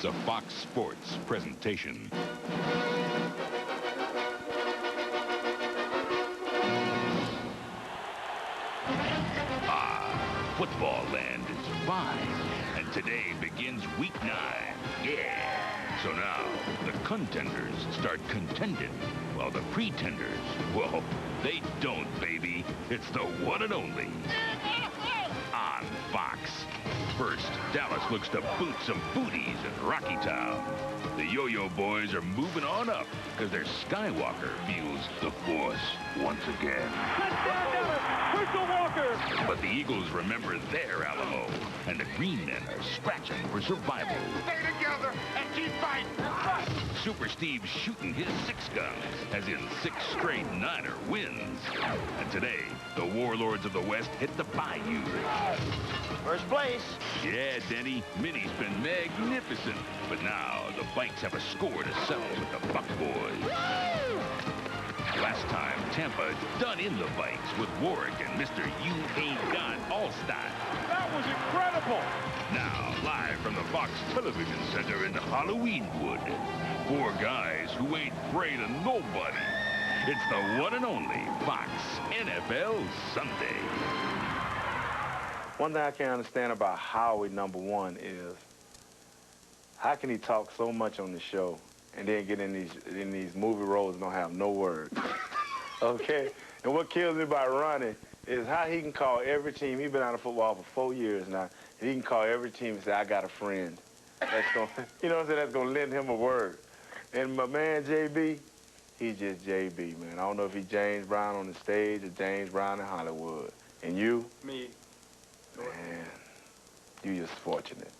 is a Fox Sports presentation. Football land is fine, and today begins week 9. Yeah. So now, the contenders start contending, while the pretenders, well, they don't, baby. It's the one and only. On Fox. First, Dallas looks to boot some booties in Rocky Town. The Yo-Yo Boys are moving on up, because their Skywalker feels the Force once again. But the Eagles remember their Alamo, and the Green Men are scratching for survival. Stay together and keep fighting. Super Steve's shooting his 6-gun, as in 6 straight Niner wins. And today, the Warlords of the West hit the Bayou. First place. Yeah, Denny, Minnie's been magnificent. But now, the Bikes have a score to settle with the Buck Boys. Last time, Tampa done in the Bikes with Warwick and Mr. You Ain't Got Allstott. That was incredible. Now, live from the Fox Television Center in Halloweenwood, 4 guys who ain't afraid of nobody. It's the one and only Fox NFL Sunday. One thing I can't understand about Howie, number one, is how can he talk so much on the show and then get in these movie roles and don't have no words? Okay? And what kills me about Ronnie is how he can call every team. He's been out of football for 4 years now. And he can call every team and say, I got a friend. That's going you know what I'm saying? That's going to lend him a word. And my man, JB, he's just JB, man. I don't know if he's James Brown on the stage or James Brown in Hollywood. And you? Me. Man, you just fortunate.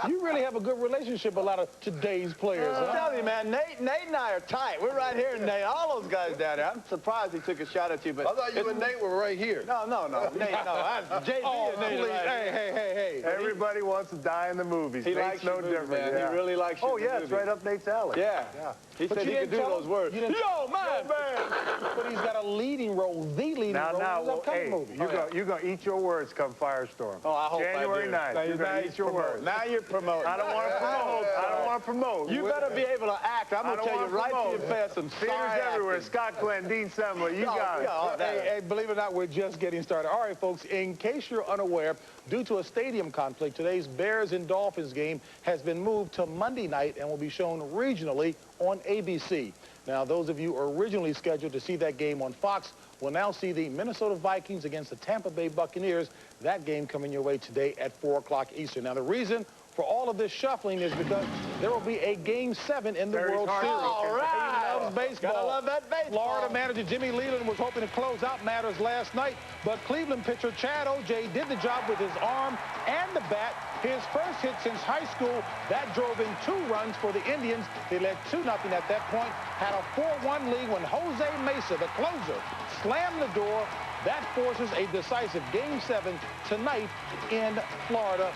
You really have a good relationship with a lot of today's players, huh? I'm telling you, man, Nate and I are tight. We're right here, Nate. All those guys down there. I'm surprised he took a shot at you, but... I thought you and Nate were right here. No. Nate, no. JB and Nate please. right Hey. Everybody wants to die in the movies. He Nate's likes no your movies, different. man. Yeah. He really likes your yeah, movies. it's right up Nate's alley. Yeah. He said he could do those words. Yo, man! But he's got a leading role, the leading role in the upcoming movie. You're going to eat your words come Firestorm. Oh, I hope January I do. 9th. You're going to eat your words. Now you're promoting. I don't want to promote. I don't want to promote. You better be able to act. I'm going to tell you right to your face some theaters everywhere. Scott Glenn, Dean Semler, you got it. Hey, believe it or not, we're just getting started. All right, folks, in case you're unaware, due to a stadium conflict, today's Bears and Dolphins game has been moved to Monday night and will be shown regionally on ABC. Now, those of you originally scheduled to see that game on Fox will now see the Minnesota Vikings against the Tampa Bay Buccaneers. That game coming your way today at 4 o'clock Eastern. Now, the reason for all of this shuffling is because there will be a Game 7 in the World Series. All right. He loves baseball. Gotta love that baseball. Florida manager Jimmy Leland was hoping to close out matters last night, but Cleveland pitcher Chad Hennings did the job with his arm and the bat. His first hit since high school. That drove in 2 runs for the Indians. They led 2-0 at that point. Had a 4-1 lead when Jose Mesa, the closer, slammed the door. That forces a decisive Game 7 tonight in Florida.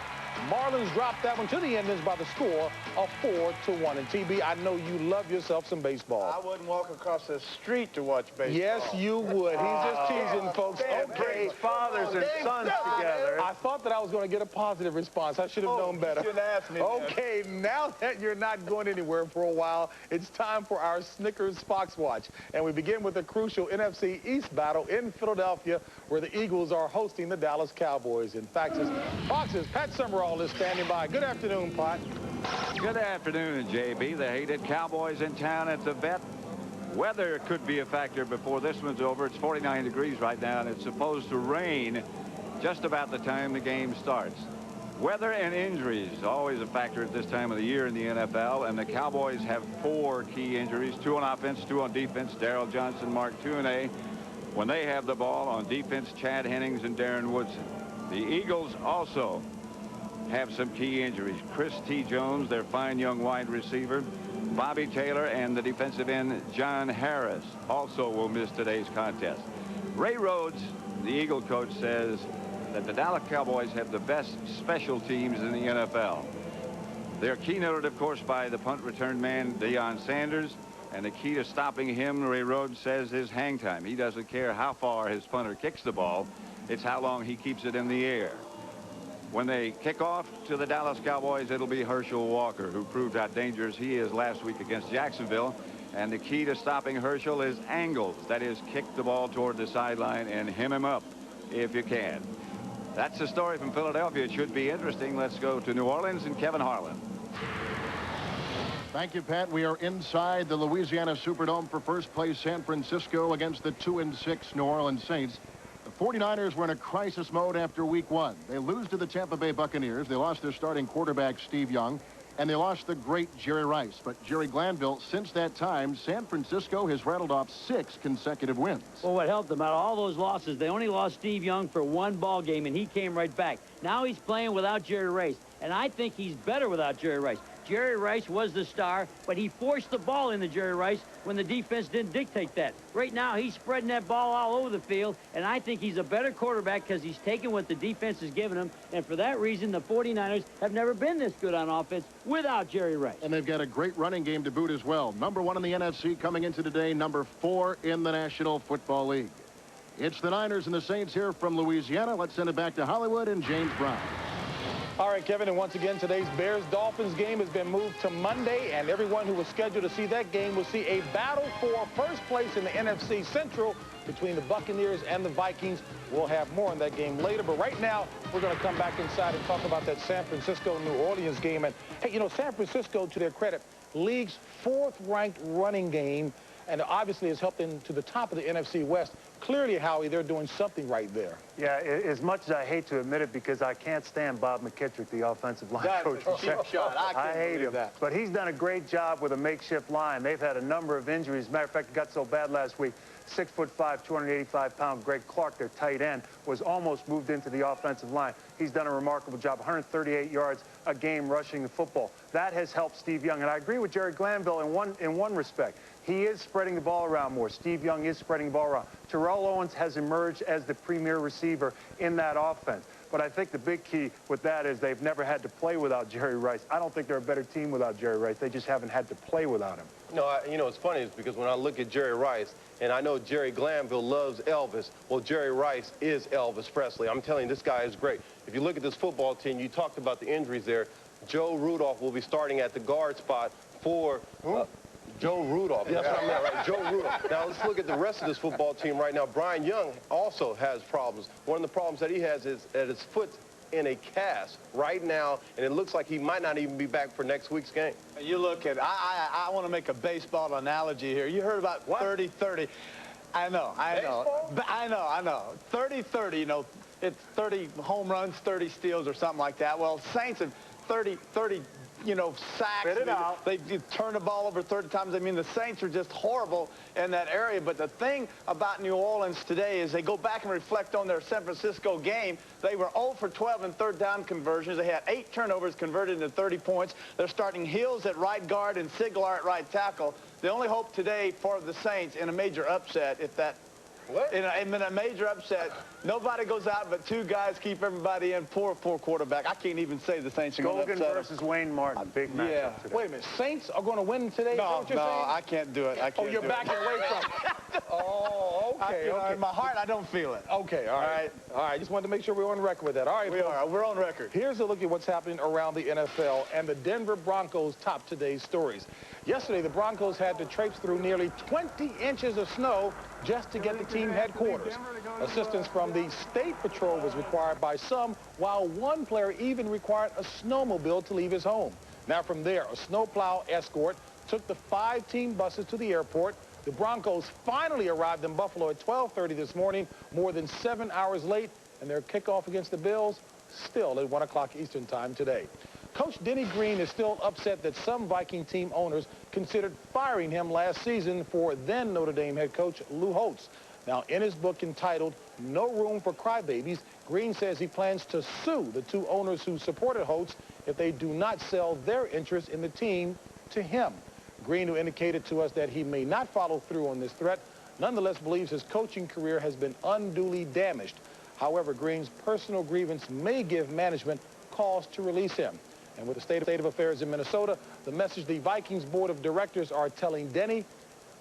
Marlins dropped that one to the Indians by the score of 4-1. And TB, I know you love yourself some baseball. I wouldn't walk across the street to watch baseball. Yes, you would. He's just teasing, folks. Okay, fathers and sons together. I thought that I was going to get a positive response. I should have known better. You shouldn't ask me. Okay, now that you're not going anywhere for a while, it's time for our Snickers Fox Watch. And we begin with a crucial NFC East battle in Philadelphia, where the Eagles are hosting the Dallas Cowboys. In fact, Fox's Pat Summerall is standing by. Good afternoon, Pat. Good afternoon, JB. The hated Cowboys in town at the vet. Weather could be a factor before this one's over. It's 49 degrees right now, and it's supposed to rain just about the time the game starts. Weather and injuries, always a factor at this time of the year in the NFL, and the Cowboys have 4 key injuries, 2 on offense, 2 on defense. Daryl Johnston, Mark Tuinei. When they have the ball on defense, Chad Hennings and Darren Woodson. The Eagles also have some key injuries. Chris T. Jones, their fine young wide receiver, Bobby Taylor, and the defensive end, Jon Harris, also will miss today's contest. Ray Rhodes, the Eagle coach, says that the Dallas Cowboys have the best special teams in the NFL. They're keynoted, of course, by the punt return man, Deion Sanders, and the key to stopping him, Ray Rhodes says, is hang time. He doesn't care how far his punter kicks the ball. It's how long he keeps it in the air. When they kick off to the Dallas Cowboys, it'll be Herschel Walker, who proved how dangerous he is last week against Jacksonville. And the key to stopping Herschel is angles. That is, kick the ball toward the sideline and hem him up if you can. That's the story from Philadelphia. It should be interesting. Let's go to New Orleans and Kevin Harlan. Thank you, Pat. We are inside the Louisiana Superdome for first place San Francisco against the 2-6 New Orleans Saints. The 49ers were in a crisis mode after week 1. They lose to the Tampa Bay Buccaneers. They lost their starting quarterback, Steve Young, and they lost the great Jerry Rice. But Jerry Glanville, since that time, San Francisco has rattled off 6 consecutive wins. Well, what helped them out of all those losses, they only lost Steve Young for 1 ball game, and he came right back. Now he's playing without Jerry Rice, and I think he's better without Jerry Rice. Jerry Rice was the star, but he forced the ball into Jerry Rice when the defense didn't dictate that. Right now, he's spreading that ball all over the field, and I think he's a better quarterback because he's taking what the defense is giving him, and for that reason, the 49ers have never been this good on offense without Jerry Rice. And they've got a great running game to boot as well. Number 1 in the NFC coming into today, number 4 in the National Football League. It's the Niners and the Saints here from Louisiana. Let's send it back to Hollywood and James Brown. All right, Kevin, and once again, today's Bears-Dolphins game has been moved to Monday, and everyone who was scheduled to see that game will see a battle for first place in the NFC Central between the Buccaneers and the Vikings. We'll have more on that game later, but right now, we're going to come back inside and talk about that San Francisco-New Orleans game. And, hey, you know, San Francisco, to their credit, league's 4th-ranked running game, and obviously has helped them to the top of the NFC West. Clearly, Howie, they're doing something right there. Yeah, as much as I hate to admit it, because I can't stand Bob McKittrick, the offensive line coach. That's a cheap shot. I hate him. That. But he's done a great job with a makeshift line. They've had a number of injuries. As a matter of fact, it got so bad last week. 6'5", 285-pound Greg Clark, their tight end, was almost moved into the offensive line. He's done a remarkable job, 138 yards a game rushing the football. That has helped Steve Young. And I agree with Jerry Glanville in one respect. He is spreading the ball around more. Steve Young is spreading the ball around. Terrell Owens has emerged as the premier receiver in that offense. But I think the big key with that is they've never had to play without Jerry Rice. I don't think they're a better team without Jerry Rice. They just haven't had to play without him. No, you know, it's funny is because when I look at Jerry Rice, and I know Jerry Glanville loves Elvis, well, Jerry Rice is Elvis Presley. I'm telling you, this guy is great. If you look at this football team, you talked about the injuries there. Joe Rudolph will be starting at the guard spot for... Joe Rudolph. That's what I meant, right? Joe Rudolph. Now, let's look at the rest of this football team right now. Brian Young also has problems. One of the problems that he has is that his foot's in a cast right now, and it looks like he might not even be back for next week's game. You look at, I want to make a baseball analogy here. You heard about 30-30. I know. I know. 30-30, you know, it's 30 home runs, 30 steals or something like that. Well, Saints have 30, you know, sacks. They turn the ball over 30 times. I mean, the Saints are just horrible in that area. But the thing about New Orleans today is they go back and reflect on their San Francisco game. They were 0 for 12 in third down conversions. They had 8 turnovers converted into 30 points. They're starting Hills at right guard and Siglar at right tackle. The only hope today for the Saints in a major upset, if that in a major upset, nobody goes out but 2 guys keep everybody in. Poor quarterback. I can't even say the Saints are going to upset versus Wayne Martin. Big matchup today. Wait a minute. Saints are going to win today? No, I can't do it. You're backing away from it. Oh, okay. In my heart, I don't feel it. Okay, all right. All right, just wanted to make sure we're on record with that. All right, we're on record. Here's a look at what's happening around the NFL, and the Denver Broncos top today's stories. Yesterday, the Broncos had to traipse through nearly 20 inches of snow just to get to team headquarters. Assistance from the State Patrol was required by some, while one player even required a snowmobile to leave his home. Now from there, a snowplow escort took the 5 team buses to the airport. The Broncos finally arrived in Buffalo at 12:30 this morning, more than 7 hours late, and their kickoff against the Bills still at 1 o'clock Eastern time today. Coach Denny Green is still upset that some Viking team owners considered firing him last season for then Notre Dame head coach Lou Holtz. Now, in his book entitled No Room for Crybabies, Green says he plans to sue the 2 owners who supported Holtz if they do not sell their interest in the team to him. Green, who indicated to us that he may not follow through on this threat, nonetheless believes his coaching career has been unduly damaged. However, Green's personal grievance may give management cause to release him. And with the state of affairs in Minnesota, the message the Vikings board of directors are telling Denny,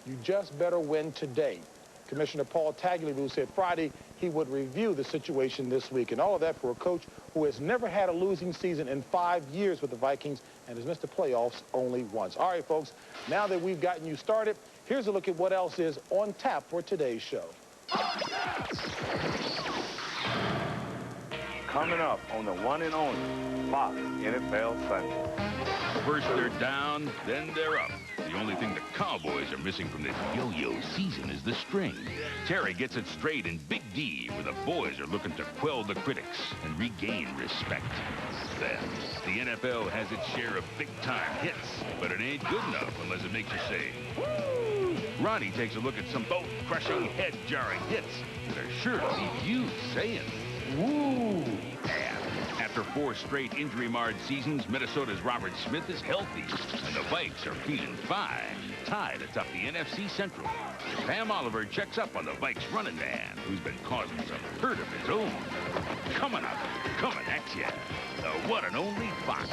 you just better win today. Commissioner Paul Tagliabue said Friday he would review the situation this week. And all of that for a coach who has never had a losing season in 5 years with the Vikings and has missed the playoffs only once. All right, folks, now that we've gotten you started, here's a look at what else is on tap for today's show. Coming up on the one and only Fox NFL Sunday. First they're down, then they're up. The only thing the Cowboys are missing from this yo-yo season is the string. Terry gets it straight in Big D, where the boys are looking to quell the critics and regain respect. Then, the NFL has its share of big-time hits, but it ain't good enough unless it makes you say, woo! Ronnie takes a look at some boat-crushing, head-jarring hits that are sure to leave you saying, woo! And after 4 straight injury-marred seasons, Minnesota's Robert Smith is healthy, and the Vikes are feeling fine, tied atop the NFC Central. Pam Oliver checks up on the Vikes running man, who's been causing some hurt of his own. Coming up, coming at ya, the one and only Fox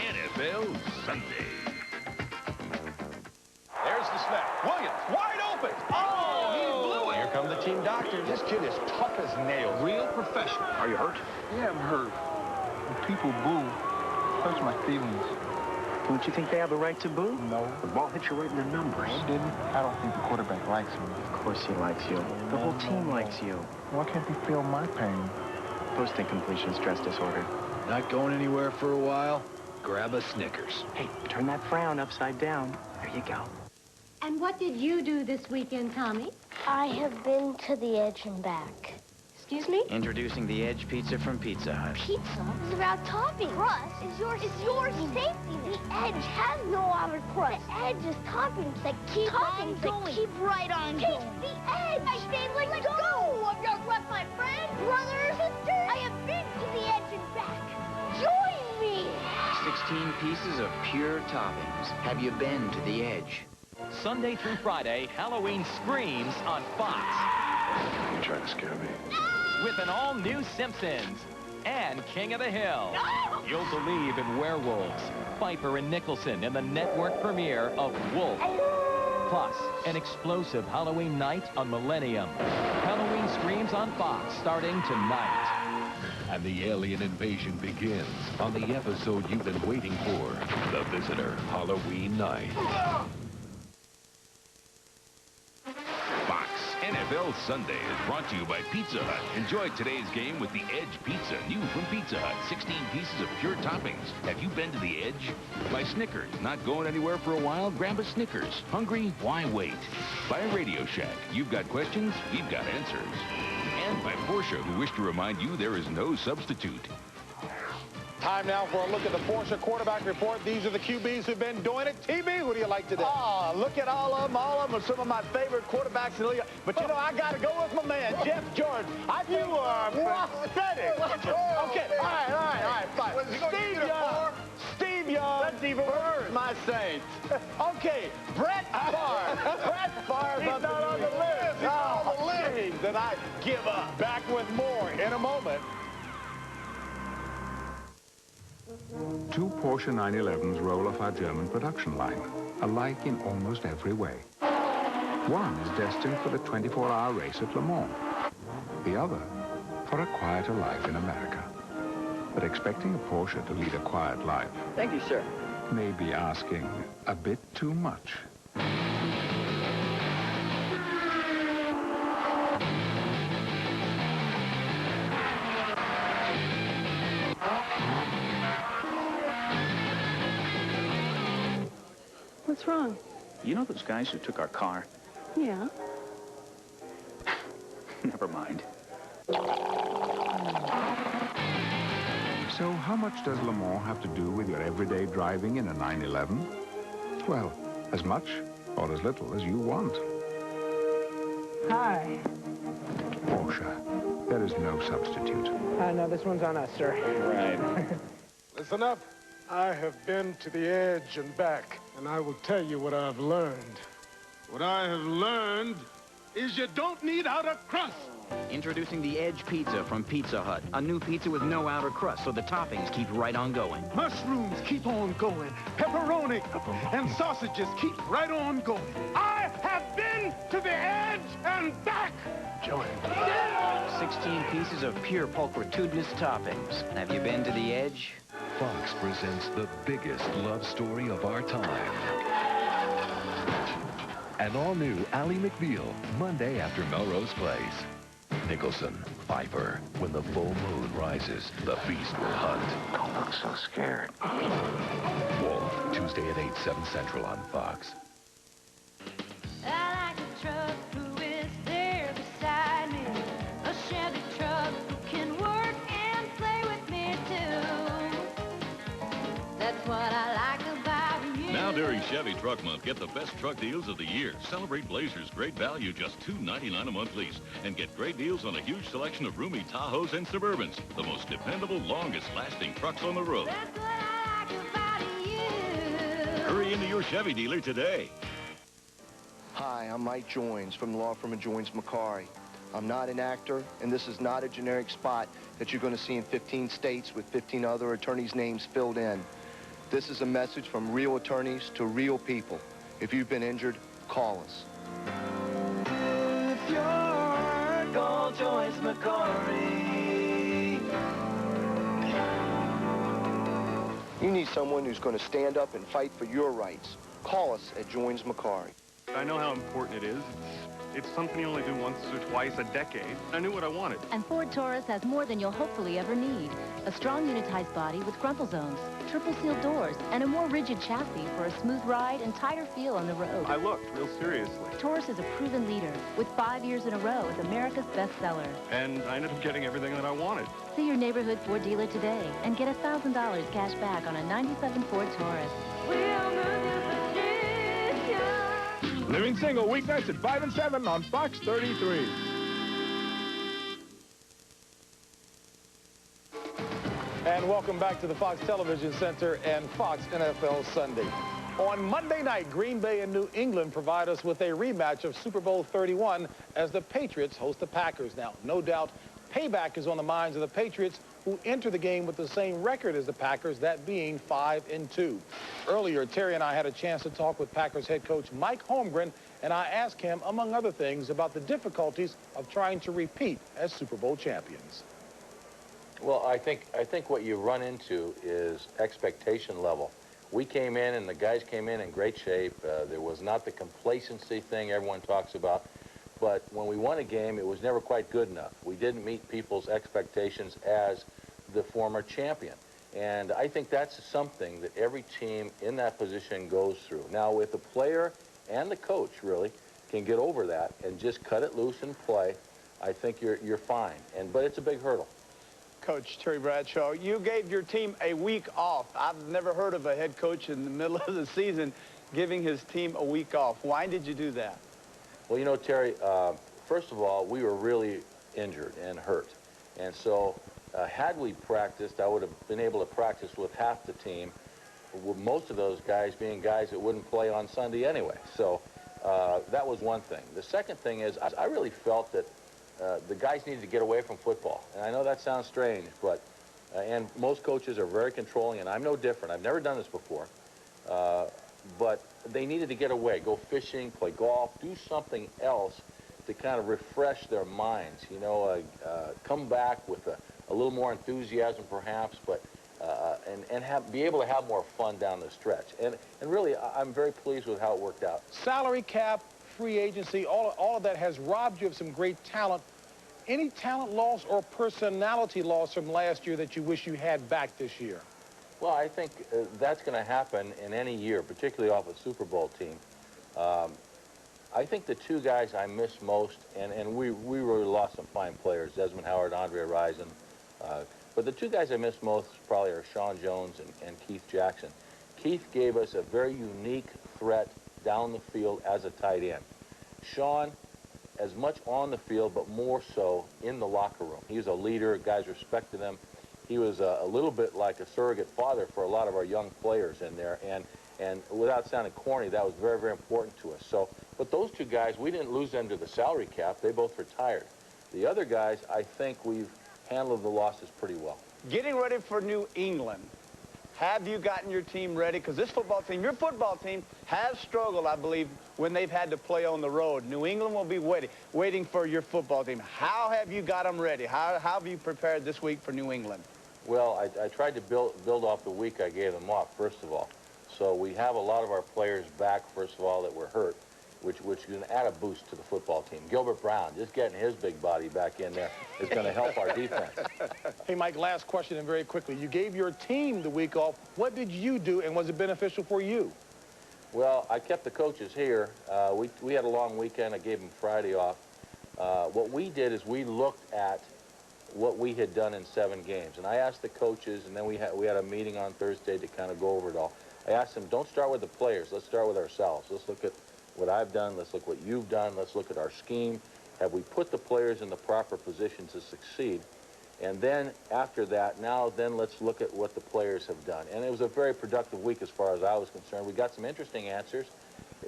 NFL Sunday. There's the snap. Williams, wide open. Oh, he blew it. Here come the team doctors. This kid is tough as nails. Real professional. Are you hurt? Yeah, I'm hurt. When people boo, it hurts my feelings. Don't you think they have the right to boo? No. The ball hit you right in the numbers. No, it didn't. I don't think the quarterback likes me. Of course he likes you. The whole team likes you. Why can't they feel my pain? Post-incompletion stress disorder. Not going anywhere for a while? Grab a Snickers. Hey, turn that frown upside down. There you go. And what did you do this weekend, Tommy? I have been to the Edge and back. Excuse me? Introducing the Edge Pizza from Pizza Hut. Pizza is about topping. Crust is your safety. The Edge has no outer crust. The Edge is toppings that keep on going. Keep right on going. Taste the Edge. I say let go of your breath, my friend. Brothers, sisters, I have been to the Edge and back. Join me. 16 pieces of pure toppings. Have you been to the Edge? Sunday through Friday, Halloween screams on Fox. You're trying to scare me. With an all-new Simpsons and King of the Hill. No! You'll believe in werewolves. Pfeiffer and Nicholson in the network premiere of Wolf. Plus, an explosive Halloween night on Millennium. Halloween screams on Fox starting tonight. And the alien invasion begins on the episode you've been waiting for. The Visitor, Halloween night. Fox NFL Sunday is brought to you by Pizza Hut. Enjoy today's game with the Edge Pizza, new from Pizza Hut. 16 pieces of pure toppings. Have you been to the Edge? By Snickers. Not going anywhere for a while? Grab a Snickers. Hungry? Why wait? By Radio Shack. You've got questions, we've got answers. And by Porsche, who wish to remind you there is no substitute. Time now for a look at the Porsche quarterback report. These are the QBs who've been doing it. TB, who do you like today? Oh, look at all of them. All of them are some of my favorite quarterbacks in the league. But, you know, I got to go with my man, Jeff Jordan. I think you are pathetic. Okay, all right, fine. Steve Young. That's even worse. My Saints. Okay, Brett Favre. Brett Favre. He's not on the list. He's on the list. Then I give up. Back with more in a moment. 2 Porsche 911s roll off our German production line, alike in almost every way. One is destined for the 24-hour race at Le Mans. The other, for a quieter life in America. But expecting a Porsche to lead a quiet life... Thank you, sir. ...may be asking a bit too much. What's wrong? You know those guys who took our car? Yeah. Never mind. So how much does Le Mans have to do with your everyday driving in a 911? Well, as much or as little as you want. Hi. Porsche. There is no substitute. No, this one's on us, sir. Right. Listen up. I have been to the Edge and back, and I will tell you what I've learned. What I have learned is you don't need outer crust. Introducing the Edge Pizza from Pizza Hut. A new pizza with no outer crust, so the toppings keep right on going. Mushrooms keep on going. Pepperoni and sausages keep right on going. I have been to the Edge and I'm back! Join. 16 pieces of pure pulchritudinous toppings. Have you been to the Edge? Fox presents the biggest love story of our time. An all-new Ally McBeal, Monday after Melrose Place. Nicholson, Pfeiffer. When the full moon rises, the beast will hunt. Don't look so scared. Wolf, Tuesday at 8, 7 Central on Fox. I like a truck who is there beside me. A Chevy truck who can work and play with me too. That's what I like about you. Now during Chevy Truck Month, get the best truck deals of the year. Celebrate Blazer's great value, just $2.99 a month lease. And get great deals on a huge selection of roomy Tahoes and Suburbans. The most dependable, longest-lasting trucks on the road. That's what I like about you. Hurry into your Chevy dealer today. Hi, I'm Mike Joins from the law firm of Joins McCarry. I'm not an actor, and this is not a generic spot that you're going to see in 15 states with 15 other attorneys' names filled in. This is a message from real attorneys to real people. If you've been injured, call us. If you're call Joins McCarry. You need someone who's going to stand up and fight for your rights. Call us at Joins McCarry. I know how important it is. It's something you only do once or twice a decade. I knew what I wanted. And Ford Taurus has more than you'll hopefully ever need. A strong unitized body with crumple zones, triple sealed doors, and a more rigid chassis for a smooth ride and tighter feel on the road. I looked real seriously. Taurus is a proven leader with 5 years in a row as America's bestseller. And I ended up getting everything that I wanted. See your neighborhood Ford dealer today and get $1,000 cash back on a 97 Ford Taurus. We'll move you Living Single, weeknights at 5 and 7 on Fox 33. And welcome back to the Fox Television Center and Fox NFL Sunday. On Monday night, Green Bay and New England provide us with a rematch of Super Bowl 31 as the Patriots host the Packers. Now, no doubt, payback is on the minds of the Patriots, who enter the game with the same record as the Packers, that being 5-2. Earlier, Terry and I had a chance to talk with Packers head coach Mike Holmgren, and I asked him, among other things, about the difficulties of trying to repeat as Super Bowl champions. Well, I think what you run into is expectation level. We came in, and the guys came in great shape. There was not the complacency thing everyone talks about. But when we won a game, it was never quite good enough. We didn't meet people's expectations as the former champion. And I think that's something that every team in that position goes through. Now, if the player and the coach really can get over that and just cut it loose and play, I think you're fine. But it's a big hurdle. Coach Terry Bradshaw, you gave your team a week off. I've never heard of a head coach in the middle of the season giving his team a week off. Why did you do that? Well, you know, Terry, first of all, we were really injured and hurt. And so had we practiced, I would have been able to practice with half the team, with most of those guys being guys that wouldn't play on Sunday anyway. So that was one thing. The second thing is I really felt that the guys needed to get away from football. And I know that sounds strange, but and most coaches are very controlling, and I'm no different. I've never done this before. But they needed to get away, go fishing, play golf, do something else to kind of refresh their minds, you know, come back with a little more enthusiasm perhaps, but be able to have more fun down the stretch. And really, I'm very pleased with how it worked out. Salary cap, free agency, all of that has robbed you of some great talent. Any talent loss or personality loss from last year that you wish you had back this year? Well, I think that's going to happen in any year, particularly off a Super Bowl team. I think the two guys I miss most, and we really lost some fine players, Desmond Howard, Andre Rison. But the two guys I miss most probably are Sean Jones and Keith Jackson. Keith gave us a very unique threat down the field as a tight end. Sean, as much on the field, but more so in the locker room. He was a leader. Guys respected him. He was a little bit like a surrogate father for a lot of our young players in there. And without sounding corny, that was very, very important to us. So, but those two guys, we didn't lose them to the salary cap. They both retired. The other guys, I think we've handled the losses pretty well. Getting ready for New England, Have you gotten your team ready? Because this football team, your football team, has struggled, I believe, when they've had to play on the road. New England will be waiting for your football team. How have you got them ready? How have you prepared this week for New England? Well, I tried to build off the week I gave them off, first of all. So we have a lot of our players back, first of all, that were hurt, which can add a boost to the football team. Gilbert Brown, just getting his big body back in there is going to help our defense. Hey, Mike, last question, and very quickly. You gave your team the week off. What did you do, and was it beneficial for you? Well, I kept the coaches here. We had a long weekend. I gave them Friday off. What we did is we looked at what we had done in 7 games. And I asked the coaches, and then we had a meeting on Thursday to kind of go over it all. I asked them, don't start with the players. Let's start with ourselves. Let's look at what I've done. Let's look what you've done. Let's look at our scheme. Have we put the players in the proper position to succeed? And then after that, then let's look at what the players have done. And it was a very productive week as far as I was concerned. We got some interesting answers.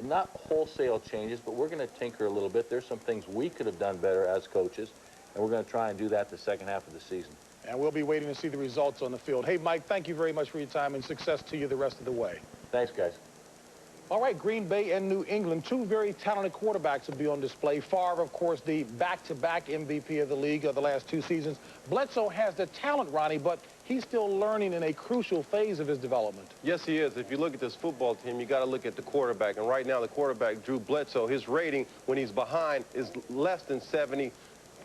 Not wholesale changes, but we're going to tinker a little bit. There's some things we could have done better as coaches, and we're going to try and do that the second half of the season. And we'll be waiting to see the results on the field. Hey, Mike, thank you very much for your time, and success to you the rest of the way. Thanks, guys. All right, Green Bay and New England, 2 very talented quarterbacks will be on display. Favre, of course, the back-to-back MVP of the league of the last 2 seasons. Bledsoe has the talent, Ronnie, but he's still learning in a crucial phase of his development. Yes, he is. If you look at this football team, you got to look at the quarterback. And right now, the quarterback, Drew Bledsoe, his rating when he's behind is less than 70.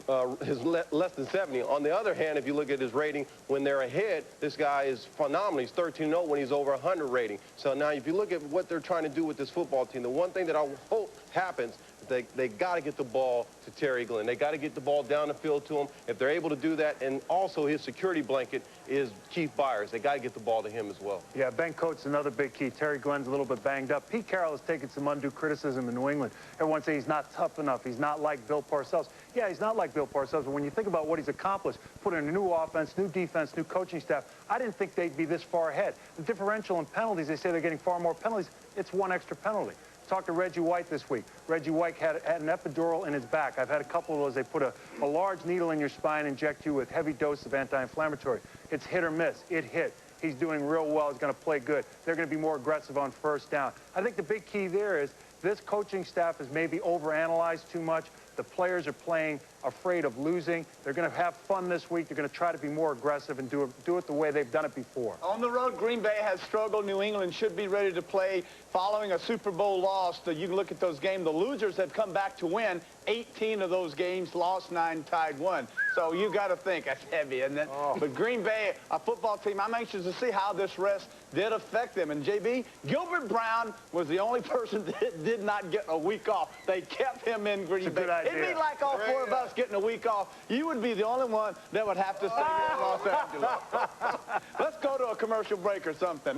Less than 70. On the other hand, if you look at his rating when they're ahead, this guy is phenomenal. He's 13-0 when he's over 100 rating. So now if you look at what they're trying to do with this football team, the one thing that I hope happens is they got to get the ball to Terry Glenn. They got to get the ball down the field to him. If they're able to do that, and also his security blanket is Keith Byers. They got to get the ball to him as well. Yeah, Ben Coates, another big key. Terry Glenn's a little bit banged up. Pete Carroll has taken some undue criticism in New England. Everyone says he's not tough enough. He's not like Bill Parcells. Yeah, he's not like Bill Parcells, but when you think about what he's accomplished, put in a new offense, new defense, new coaching staff, I didn't think they'd be this far ahead. The differential in penalties, they say they're getting far more penalties. It's 1 extra penalty. Talked to Reggie White this week. Reggie White had an epidural in his back. I've had a couple of those. They put a large needle in your spine, inject you with heavy dose of anti-inflammatory. It's hit or miss. It hit. He's doing real well. He's going to play good. They're going to be more aggressive on first down. I think the big key there is this coaching staff has maybe overanalyzed too much. The players are playing afraid of losing. They're going to have fun this week. They're going to try to be more aggressive and do it the way they've done it before. On the road, Green Bay has struggled. New England should be ready to play following a Super Bowl loss. You can look at those games. The losers have come back to win. 18 of those games, lost 9, tied 1. So you got to think that's heavy, isn't it? Oh. But Green Bay, a football team, I'm anxious to see how this rest did affect them. And, JB, Gilbert Brown was the only person that did not get a week off. They kept him in Green Bay. It'd be like all 4 of us getting a week off. You would be the only one that would have to stay here in Los Angeles. Let's go to a commercial break or something.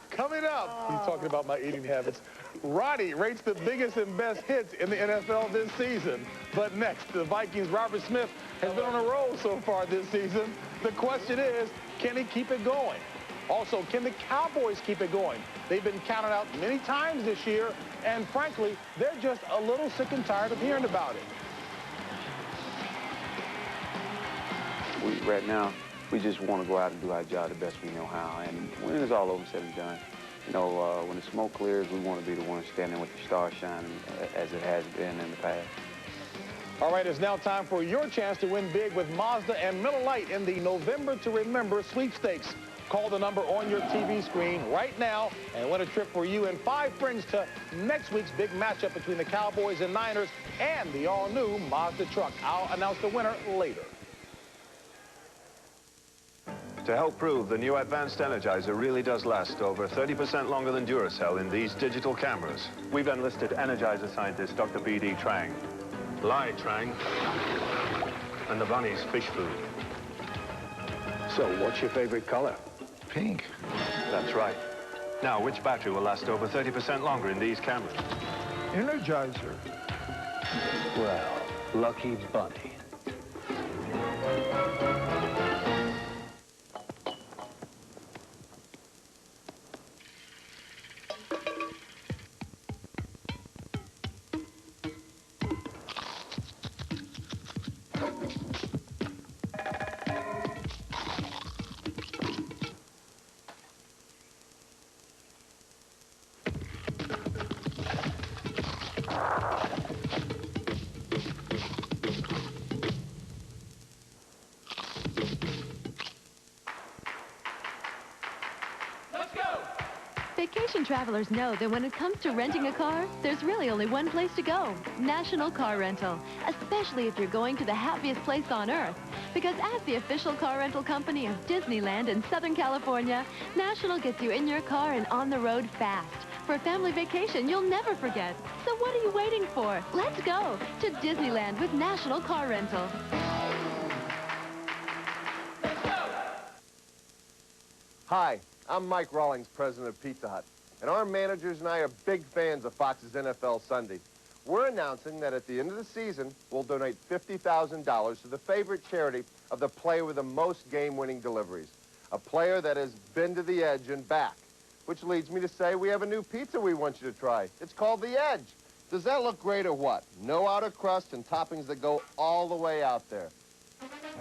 Coming up, he's talking about my eating habits. Ronnie rates the biggest and best hits in the NFL this season. But next, the Vikings' Robert Smith has been on a roll so far this season. The question is, can he keep it going? Also, can the Cowboys keep it going? They've been counted out many times this year, and frankly, they're just a little sick and tired of hearing about it. Right now, we just want to go out and do our job the best we know how. And when it's all over said and done, you know, when the smoke clears, we want to be the ones standing with the stars shining as it has been in the past. All right, it's now time for your chance to win big with Mazda and Miller Lite in the November to Remember sweepstakes. Call the number on your TV screen right now and win a trip for you and 5 friends to next week's big matchup between the Cowboys and Niners and the all-new Mazda truck. I'll announce the winner later. To help prove the new Advanced Energizer really does last over 30% longer than Duracell in these digital cameras, we've enlisted Energizer scientist Dr. B.D. Trang. Lie, Trang. And the bunny's fish food. So, what's your favorite color? Pink. That's right. Now, which battery will last over 30% longer in these cameras? Energizer. Well, lucky bunny. Vacation travelers know that when it comes to renting a car, there's really only one place to go, National Car Rental, especially if you're going to the happiest place on earth. Because as the official car rental company of Disneyland in Southern California, National gets you in your car and on the road fast. For a family vacation you'll never forget. So what are you waiting for? Let's go to Disneyland with National Car Rental. Hi, I'm Mike Rawlings, president of Pizza Hut, and our managers and I are big fans of Fox's NFL Sunday. We're announcing that at the end of the season, we'll donate $50,000 to the favorite charity of the player with the most game-winning deliveries, a player that has been to the edge and back, which leads me to say we have a new pizza we want you to try. It's called The Edge. Does that look great or what? No outer crust and toppings that go all the way out there.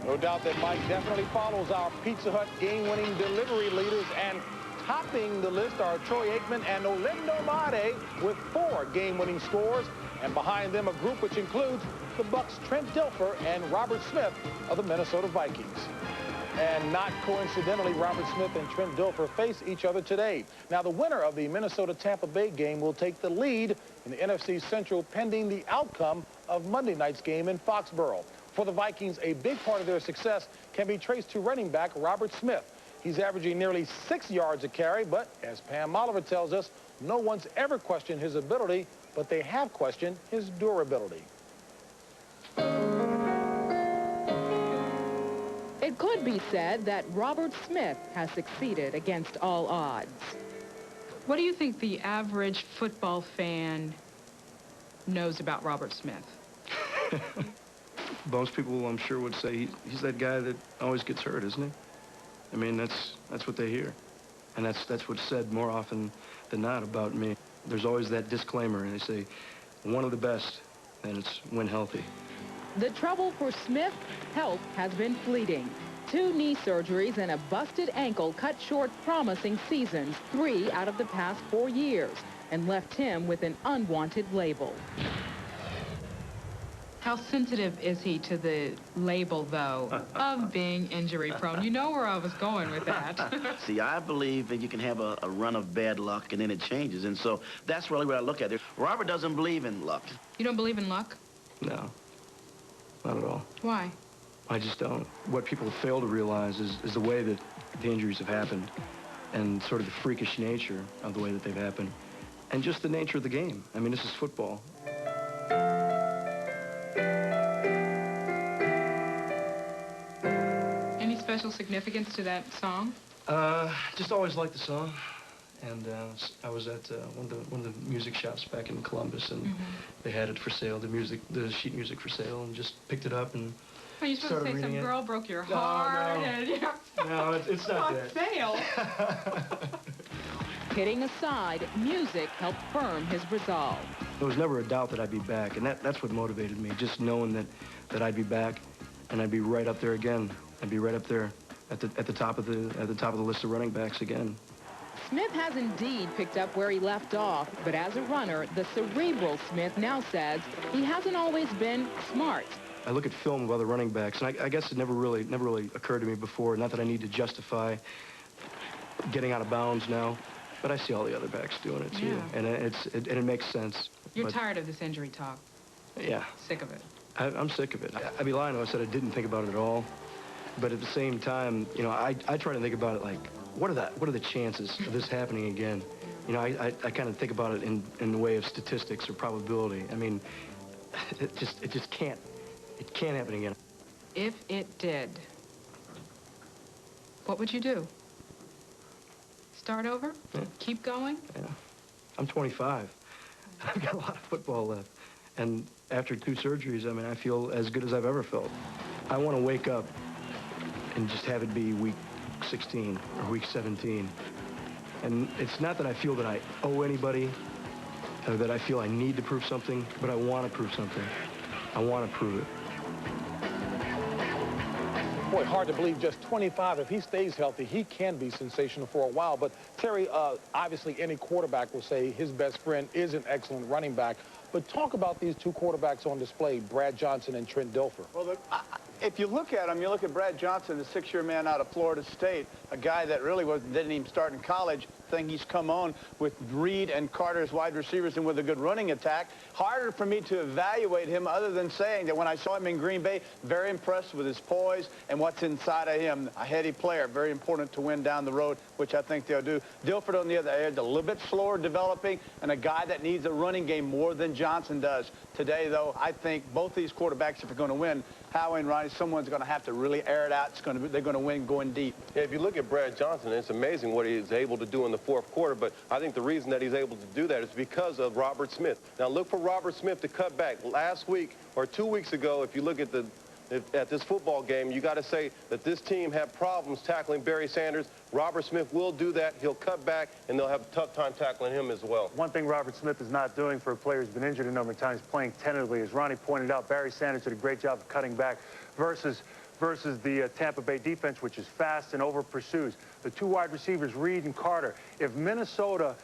No doubt that Mike definitely follows our Pizza Hut game-winning delivery leaders, and topping the list are Troy Aikman and Olindo Made with 4 game-winning scores, and behind them a group which includes the Bucs' Trent Dilfer and Robert Smith of the Minnesota Vikings. And not coincidentally, Robert Smith and Trent Dilfer face each other today. Now, the winner of the Minnesota-Tampa Bay game will take the lead in the NFC Central pending the outcome of Monday night's game in Foxborough. For the Vikings, a big part of their success can be traced to running back Robert Smith. He's averaging nearly 6 yards a carry, but as Pam Oliver tells us, no one's ever questioned his ability, but they have questioned his durability. It could be said that Robert Smith has succeeded against all odds. What do you think the average football fan knows about Robert Smith? Most people, I'm sure, would say he's that guy that always gets hurt, isn't he? I mean, that's what they hear. And that's what's said more often than not about me. There's always that disclaimer, and they say, one of the best, and it's when healthy. The trouble for Smith, health has been fleeting. 2 knee surgeries and a busted ankle cut short promising seasons 3 out of the past 4 years and left him with an unwanted label. How sensitive is he to the label, though, of being injury-prone? You know where I was going with that. See, I believe that you can have a run of bad luck and then it changes. And so that's really what I look at. Robert doesn't believe in luck. You don't believe in luck? No, not at all. Why? I just don't. What people fail to realize is the way that the injuries have happened and sort of the freakish nature of the way that they've happened and just the nature of the game. I mean, this is football. Any special significance to that song? Just always liked the song. And I was at one of the music shops back in Columbus, and they had it for sale, the sheet music for sale, and just picked it up and Are you supposed to say some girl broke your heart? No, it's not that. Sale. Kidding aside, music helped firm his resolve. There was never a doubt that I'd be back, and that's what motivated me, just knowing that I'd be back, and I'd be right up there again. I'd be right up there at the top of the list of running backs again. Smith has indeed picked up where he left off, but as a runner, the cerebral Smith now says he hasn't always been smart. I look at film of other running backs, and I guess it never really occurred to me before. Not that I need to justify getting out of bounds now, but I see all the other backs doing it too, and it makes sense. You're tired of this injury talk. Yeah. Sick of it. I'm sick of it. I'd be lying if I said I didn't think about it at all, but at the same time, you know, I try to think about it like, what are the chances of this happening again? You know, I kind of think about it in the way of statistics or probability. I mean, it just can't happen again. If it did, what would you do? Start over? Yeah. Keep going? Yeah. I'm 25. I've got a lot of football left. And after 2 surgeries, I mean, I feel as good as I've ever felt. I want to wake up and just have it be week 16 or week 17. And it's not that I feel that I owe anybody or that I feel I need to prove something, but I want to prove something. I want to prove it. Boy, hard to believe, just 25. If he stays healthy, he can be sensational for a while. But, Terry, obviously any quarterback will say his best friend is an excellent running back. But talk about these 2 quarterbacks on display, Brad Johnson and Trent Dilfer. Well, if you look at him, you look at Brad Johnson, the 6-year man out of Florida State, a guy that really didn't even start in college, think he's come on with Reed and Carter as wide receivers and with a good running attack. Harder for me to evaluate him other than saying that when I saw him in Green Bay, very impressed with his poise and what's inside of him. A heady player, very important to win down the road, which I think they'll do. Dilford on the other end, a little bit slower developing, and a guy that needs a running game more than Johnson does. Today, though, I think both these quarterbacks, if they're going to win, Howie and Ronnie, someone's going to have to really air it out. They're going to win going deep. Yeah, if you look at Brad Johnson, it's amazing what he's able to do in the fourth quarter, but I think the reason that he's able to do that is because of Robert Smith. Now, look for Robert Smith to cut back. Last week or 2 weeks ago, if you look at this football game, you got to say that this team had problems tackling Barry Sanders. Robert Smith will do that. He'll cut back, and they'll have a tough time tackling him as well. One thing Robert Smith is not doing for a player who's been injured a number of times, playing tentatively. As Ronnie pointed out, Barry Sanders did a great job of cutting back versus the Tampa Bay defense, which is fast and over-pursues. The two wide receivers, Reed and Carter. If Minnesota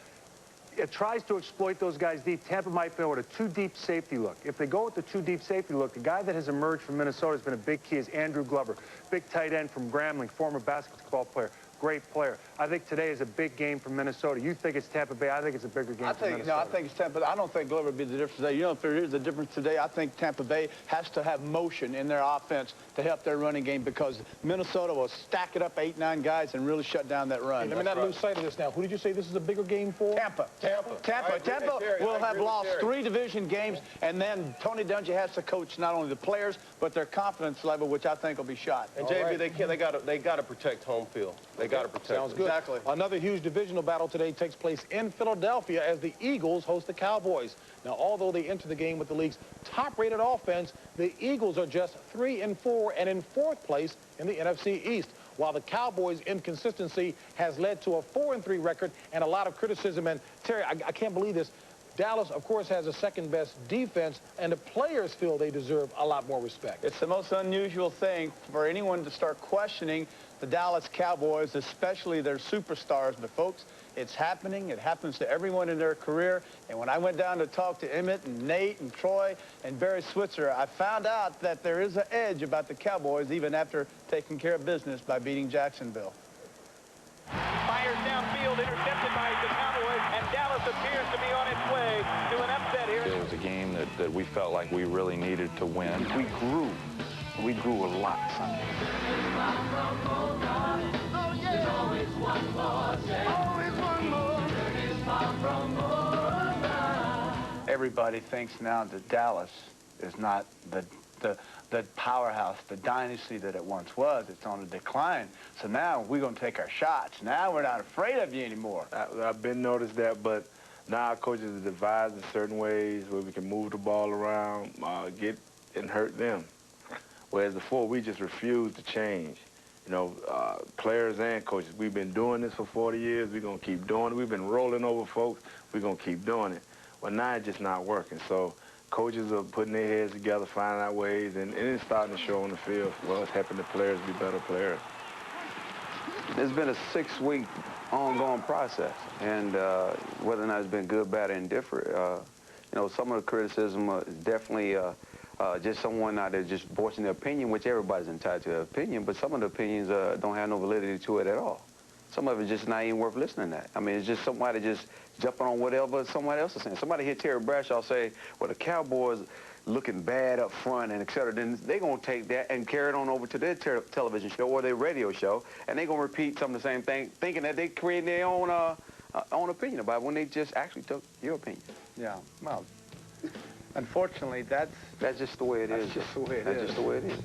tries to exploit those guys deep, Tampa might go with a too-deep safety look. If they go with the too-deep safety look, the guy that has emerged from Minnesota has been a big key is Andrew Glover, big tight end from Grambling, former basketball player. Great player. I think today is a big game for Minnesota. You think it's Tampa Bay. I think it's a bigger game for Minnesota. No, I think it's Tampa Bay. I don't think Glover would be the difference today. You know, if there is a difference today, I think Tampa Bay has to have motion in their offense to help their running game because Minnesota will stack it up 8, 9 guys and really shut down that run. Let me not lose sight of this now. Who did you say this is a bigger game for? Tampa. Tampa will have lost 3 division games, and then Tony Dungy has to coach not only the players, but their confidence level, which I think will be shot. And JB, they got to protect home field. They got to protect. Sounds good. Exactly. Another huge divisional battle today takes place in Philadelphia as the Eagles host the Cowboys. Now, although they enter the game with the league's top-rated offense, the Eagles are just 3-4 and in 4th place in the NFC East, while the Cowboys' inconsistency has led to a 4-3 record and a lot of criticism. And, Terry, I can't believe this. Dallas, of course, has the second-best defense, and the players feel they deserve a lot more respect. It's the most unusual thing for anyone to start questioning the Dallas Cowboys, especially their superstars. But, folks, it's happening. It happens to everyone in their career. And when I went down to talk to Emmett and Nate and Troy and Barry Switzer, I found out that there is an edge about the Cowboys even after taking care of business by beating Jacksonville. Fires downfield, intercepted by the Cowboys, and Dallas appears to be on its way to an upset here. It was a game that we felt like we really needed to win. We grew a lot Sunday. Everybody thinks now that Dallas is not the powerhouse, the dynasty that it once was. It's on a decline. So now we're going to take our shots. Now we're not afraid of you anymore. I've been noticed that, but now our coaches are devised in certain ways where we can move the ball around, get and hurt them. Whereas before, we just refused to change. You know, players and coaches, we've been doing this for 40 years. We're going to keep doing it. We've been rolling over folks. We're going to keep doing it. Well, now it's just not working. So coaches are putting their heads together, finding out ways, and it's starting to show on the field. Well, it's helping the players be better players. It's been a 6-week ongoing process, and whether or not it's been good, bad, or indifferent, you know, some of the criticism is definitely just someone out there just voicing their opinion, which everybody's entitled to their opinion, but some of the opinions don't have no validity to it at all. Some of it's just not even worth listening to. I mean, it's just somebody just jumping on whatever somebody else is saying. Somebody hear Terry Bradshaw say, well, the Cowboys looking bad up front and et cetera, then they're going to take that and carry it on over to their television show or their radio show, and they're going to repeat some of the same thing, thinking that they creating their own opinion about it when they just actually took your opinion. Yeah, well, unfortunately, that's just the way it is. That's just the way it is. That's just the way it is.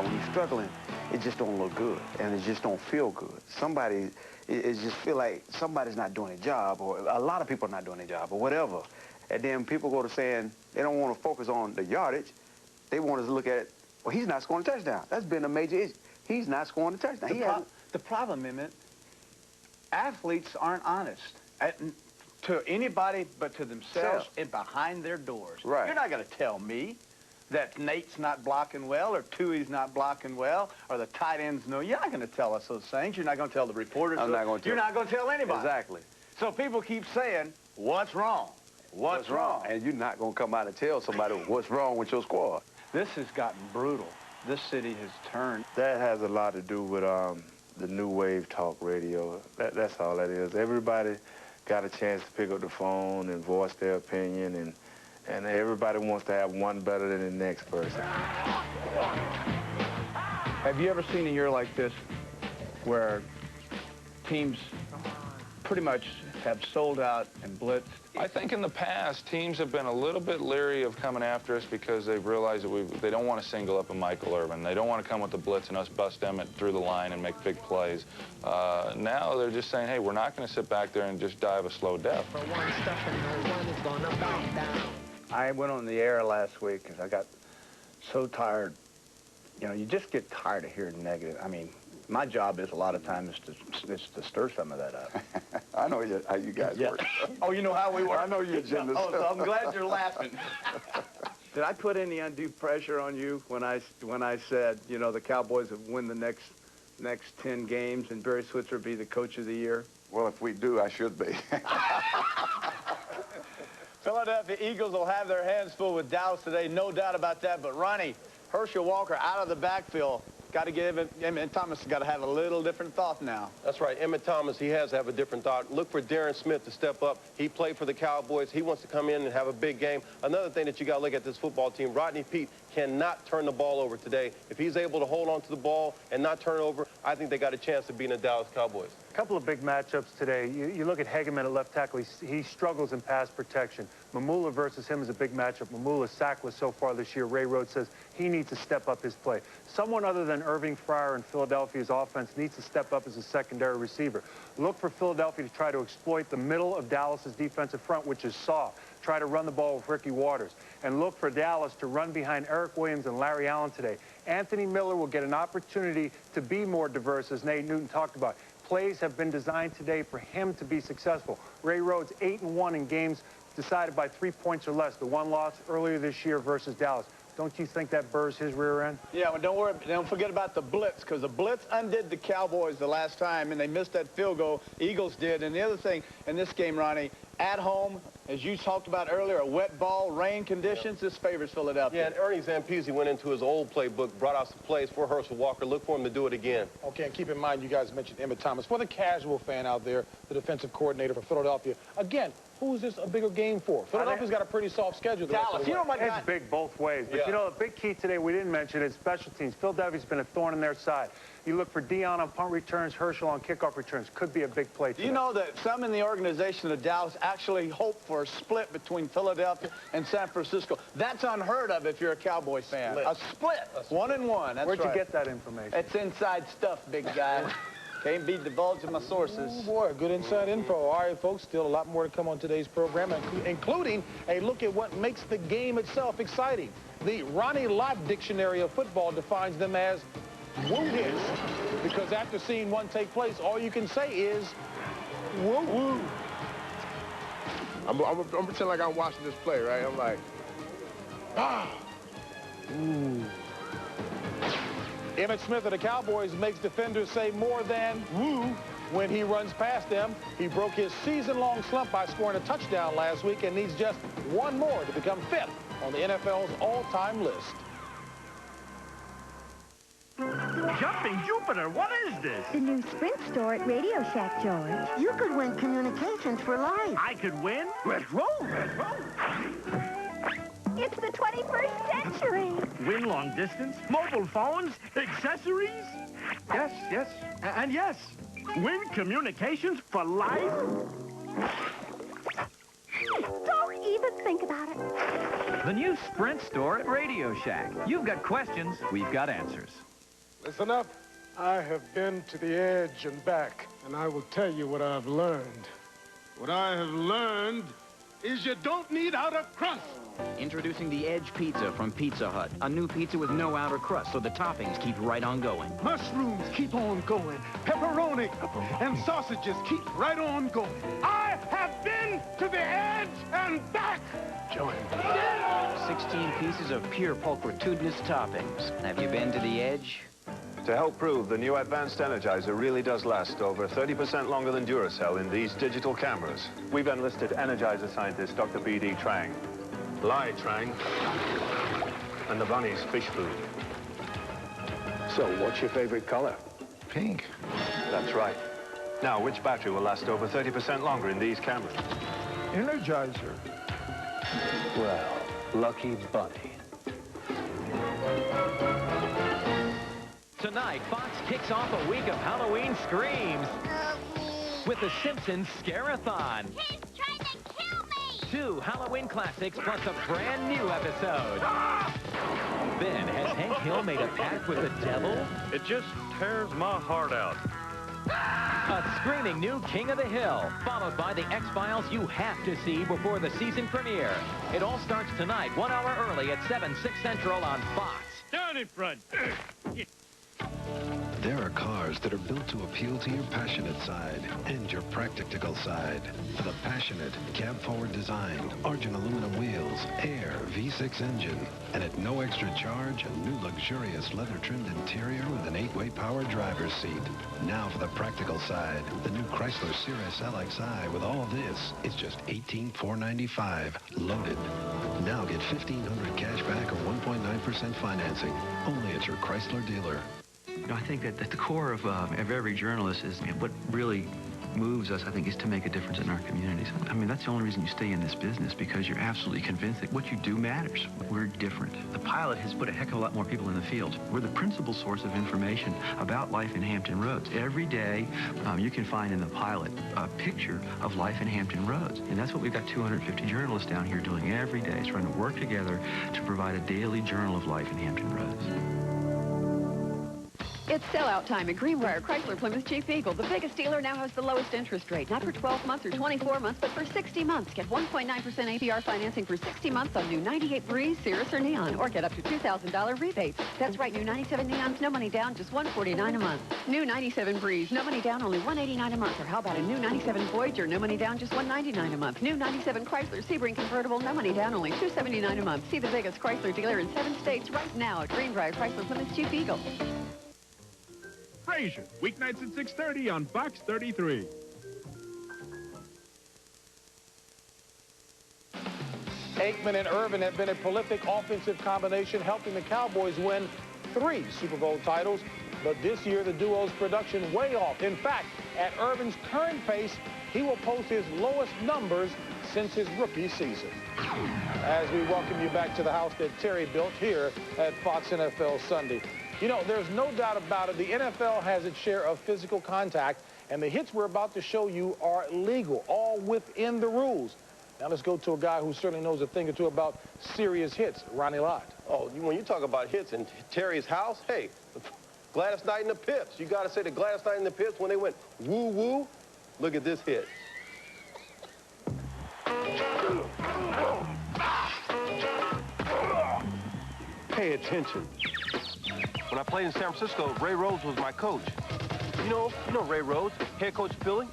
When you're struggling, it just don't look good, and it just don't feel good. Somebody, it just feel like somebody's not doing a job, or a lot of people are not doing a job, or whatever. And then people go to saying they don't want to focus on the yardage. They want us to look at, well, he's not scoring a touchdown. That's been a major issue. He's not scoring a touchdown. The problem, Emmett, athletes aren't honest to anybody but to themselves and behind their doors. Right. You're not going to tell me that Nate's not blocking well or Tui's not blocking well or the tight ends know. You're not going to tell us those things. You're not going to tell the reporters. I'm not going to. You're not going to tell anybody. Exactly. So people keep saying, what's wrong? What's wrong? And you're not going to come out and tell somebody what's wrong with your squad. This has gotten brutal. This city has turned. That has a lot to do with the new wave talk radio. That's all that is. Everybody got a chance to pick up the phone and voice their opinion, and everybody wants to have one better than the next person. Have you ever seen a year like this where teams pretty much have sold out and blitzed? I think in the past, teams have been a little bit leery of coming after us because they've realized that they don't want to single up a Michael Irvin. They don't want to come with the blitz and us bust them through the line and make big plays. Now they're just saying, hey, we're not going to sit back there and just dive a slow death. For one step and no one is gonna back down. I went on the air last week because I got so tired. You know, you just get tired of hearing negative. I mean, my job is a lot of times is to stir some of that up. I know how you guys work. Oh, you know how we work? I know your agenda. Oh, so I'm glad you're laughing. Did I put any undue pressure on you when I said, you know, the Cowboys would win the next 10 games and Barry Switzer be the coach of the year? Well, if we do, I should be. Philadelphia Eagles will have their hands full with Dallas today, no doubt about that. But Ronnie, Herschel Walker out of the backfield. Got to give him, Emmett Thomas has got to have a little different thought now. That's right. Emmett Thomas, he has to have a different thought. Look for Darren Smith to step up. He played for the Cowboys. He wants to come in and have a big game. Another thing that you got to look at this football team, Rodney Peete cannot turn the ball over today. If he's able to hold on to the ball and not turn it over, I think they got a chance of beating the Dallas Cowboys. A couple of big matchups today. You look at Hageman at left tackle. He struggles in pass protection. Mamula versus him is a big matchup. Mamula's sackless so far this year. Ray Rhodes says he needs to step up his play. Someone other than Irving Fryer and Philadelphia's offense needs to step up as a secondary receiver. Look for Philadelphia to try to exploit the middle of Dallas's defensive front, which is soft. Try to run the ball with Ricky Waters. And look for Dallas to run behind Eric Williams and Larry Allen today. Anthony Miller will get an opportunity to be more diverse, as Nate Newton talked about. Plays have been designed today for him to be successful. Ray Rhodes 8-1 in games decided by 3 points or less. The one loss earlier this year versus Dallas. Don't you think that burrs his rear end? Yeah, but don't worry. Don't forget about the blitz, because the blitz undid the Cowboys the last time, and they missed that field goal. Eagles did. And the other thing in this game, Ronnie, at home, as you talked about earlier, a wet ball, rain conditions, this favors Philadelphia. Yeah, and Ernie Zampese went into his old playbook, brought out some plays for Herschel Walker. Look for him to do it again. Okay, and keep in mind, you guys mentioned Emmett Thomas. For the casual fan out there, the defensive coordinator for Philadelphia, again, who's this a bigger game for? Philadelphia's got a pretty soft schedule. Dallas, you know my It's big both ways. But, you know, the big key today we didn't mention is special teams. Philadelphia's been a thorn in their side. You look for Dion on punt returns, Herschel on kickoff returns. Could be a big play today. Do you know that some in the organization of Dallas actually hope for a split between Philadelphia and San Francisco? That's unheard of if you're a Cowboys fan. A split. 1-1. That's Where'd you right. get that information? It's inside stuff, big guy. Can't be divulging my sources. Oh, boy, good inside info. All right, folks, still a lot more to come on today's program, including a look at what makes the game itself exciting. The Ronnie Lott Dictionary of Football defines them as woo hits, because after seeing one take place, all you can say is woo. Woo. I'm pretending like I'm watching this play, right? I'm like, ah. Ooh. Emmitt Smith of the Cowboys makes defenders say more than woo when he runs past them. He broke his season-long slump by scoring a touchdown last week and needs just one more to become fifth on the NFL's all-time list. Jumping Jupiter, what is this? The new Sprint store at Radio Shack, George. You could win communications for life. I could win? Let's roll, let's roll. It's the 21st century. Win long distance, mobile phones, accessories. Yes, yes, and yes. Win communications for life. Don't even think about it. The new Sprint store at Radio Shack. You've got questions, we've got answers. Listen up. I have been to the edge and back, and I will tell you what I've learned. What I have learned is you don't need outer crust. Introducing the Edge Pizza from Pizza Hut. A new pizza with no outer crust, so the toppings keep right on going. Mushrooms keep on going. Pepperoni and sausages keep right on going. I have been to the edge and back. Join me. 16 pieces of pure pulchritudinous toppings. Have you been to the edge? To help prove the new Advanced Energizer really does last over 30% longer than Duracell in these digital cameras, we've enlisted Energizer scientist Dr. B.D. Trang. Lie, Trang. and the bunny's fish food. So, what's your favorite color? Pink. That's right. Now, which battery will last over 30% longer in these cameras? Energizer. Well, lucky bunny. Tonight, Fox kicks off a week of Halloween screams with the Simpsons Scare-a-thon. He's trying to kill me! 2 Halloween classics plus a brand new episode. Then, has Hank Hill made a pact with the devil? It just tears my heart out. A screaming new King of the Hill, followed by the X-Files you have to see before the season premiere. It all starts tonight, 1 hour early at 7, 6 Central on Fox. Down in front. There are cars that are built to appeal to your passionate side and your practical side. For the passionate, cab-forward design, Argent aluminum wheels, Air V6 engine, and at no extra charge, a new luxurious leather-trimmed interior with an 8-way power driver's seat. Now for the practical side, the new Chrysler Cirrus LXI with all this is just $18,495, loaded. Now get $1,500 cash back or 1.9% financing, only at your Chrysler dealer. You know, I think that at the core of every journalist is what really moves us, I think, is to make a difference in our communities. I mean, that's the only reason you stay in this business, because you're absolutely convinced that what you do matters. We're different. The pilot has put a heck of a lot more people in the field. We're the principal source of information about life in Hampton Roads. Every day, you can find in the pilot a picture of life in Hampton Roads. And that's what we've got 250 journalists down here doing every day, is trying to work together to provide a daily journal of life in Hampton Roads. It's sellout time at Greenbrier Chrysler Plymouth Chief Eagle. The biggest dealer now has the lowest interest rate. Not for 12 months or 24 months, but for 60 months. Get 1.9% APR financing for 60 months on new 98 Breeze, Cirrus, or Neon. Or get up to $2,000 rebates. That's right, new 97 Neons, no money down, just $149 a month. New 97 Breeze, no money down, only $189 a month. Or how about a new 97 Voyager, no money down, just $199 a month. New 97 Chrysler Sebring Convertible, no money down, only $279 a month. See the biggest Chrysler dealer in 7 states right now at Greenbrier Chrysler Plymouth Chief Eagle. Frasier, weeknights at 6:30 on Fox 33. Aikman and Irvin have been a prolific offensive combination, helping the Cowboys win 3 Super Bowl titles. But this year, the duo's production way off. In fact, at Irvin's current pace, he will post his lowest numbers since his rookie season. As we welcome you back to the house that Terry built here at Fox NFL Sunday. You know, there's no doubt about it. The NFL has its share of physical contact, and the hits we're about to show you are legal, all within the rules. Now let's go to a guy who certainly knows a thing or two about serious hits, Ronnie Lott. Oh, when you talk about hits in Terry's house, hey, Gladys Knight and the Pips. You got to say the Gladys Knight and the Pips, when they went woo-woo, look at this hit. Pay attention. When I played in San Francisco, Ray Rhodes was my coach. You know Ray Rhodes, head coach Philly?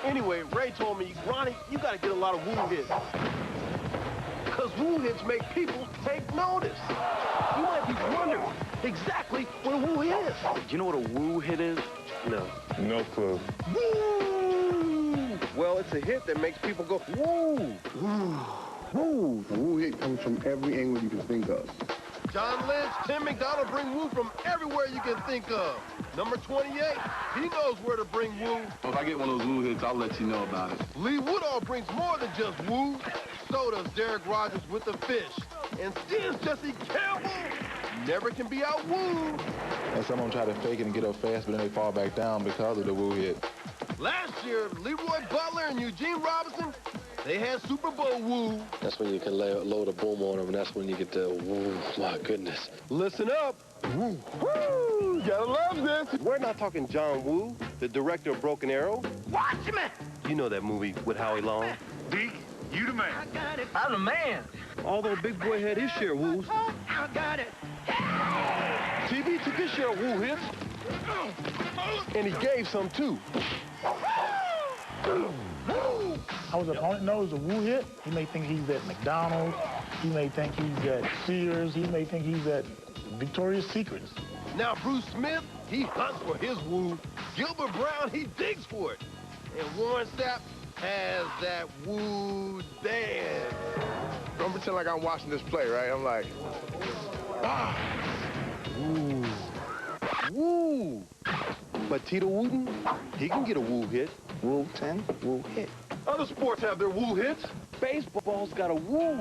Anyway, Ray told me, Ronnie, you got to get a lot of woo hits. Because woo hits make people take notice. You might be wondering exactly what a woo hit is. Do you know what a woo hit is? No. No clue. Woo! Well, it's a hit that makes people go, woo! Woo! A woo hit comes from every angle you can think of. John Lynch, Tim McDonald bring woo from everywhere you can think of. Number 28, he knows where to bring woo. If I get one of those woo hits, I'll let you know about it. Lee Woodall brings more than just woo. So does Derek Rogers with the fish. And Steve's Jesse Campbell never can be out woo. And some of them try to fake it and get up fast, but then they fall back down because of the woo hit. Last year, Leroy Butler and Eugene Robinson, they had Super Bowl woo. That's when you can load a boom on them, and that's when you get the woo. My goodness. Listen up. Woo. Woo. Gotta love this. We're not talking John Woo, the director of Broken Arrow. Watch me! You know that movie with Howie Long. Deke, you the man. I got it. I'm the man. Although Big Boy had his share of woos. I got it. TV took his share of woo hits. And he gave some too. How his opponent knows a woo hit, he may think he's at McDonald's, he may think he's at Sears, he may think he's at Victoria's Secrets. Now Bruce Smith, he hunts for his woo. Gilbert Brown, he digs for it. And Warren Sapp has that woo dance. I'm pretending like I'm watching this play, right? I'm like, ah. Ooh. Woo. But Tito Wooten, he can get a woo hit. Woo 10, woo hit. Other sports have their woo hits. Baseball's got a woo.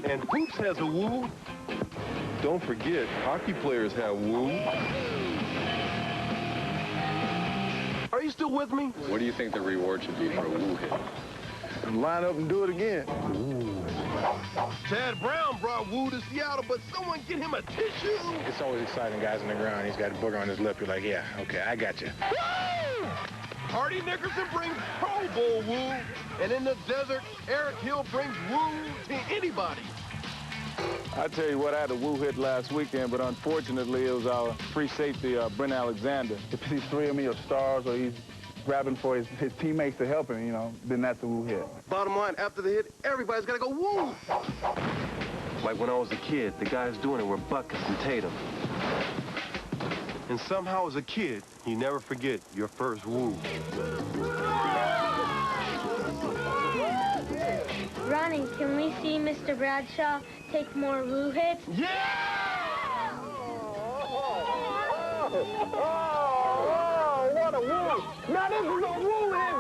And hoops has a woo. Don't forget, hockey players have woo. Are you still with me? What do you think the reward should be for a woo hit? Line up and do it again. Chad Brown brought woo to Seattle, but someone get him a tissue. It's always exciting, guys on the ground. He's got a booger on his lip. You're like, yeah, okay, I got you. Hardy Nickerson brings Pro Bowl woo. And in the desert, Eric Hill brings woo to anybody. I tell you what, I had a woo hit last weekend, but unfortunately, it was our free safety, Brent Alexander. If these three of me are stars or he's grabbing for his teammates to help him, you know, then that's a woo hit. Bottom line, after the hit, everybody's got to go woo. Like when I was a kid, the guys doing it were Buckets and Tatum. And somehow as a kid, you never forget your first woo. Ronnie, can we see Mr. Bradshaw take more woo hits? Yeah! Oh, what a woo! Now this is a woo hit,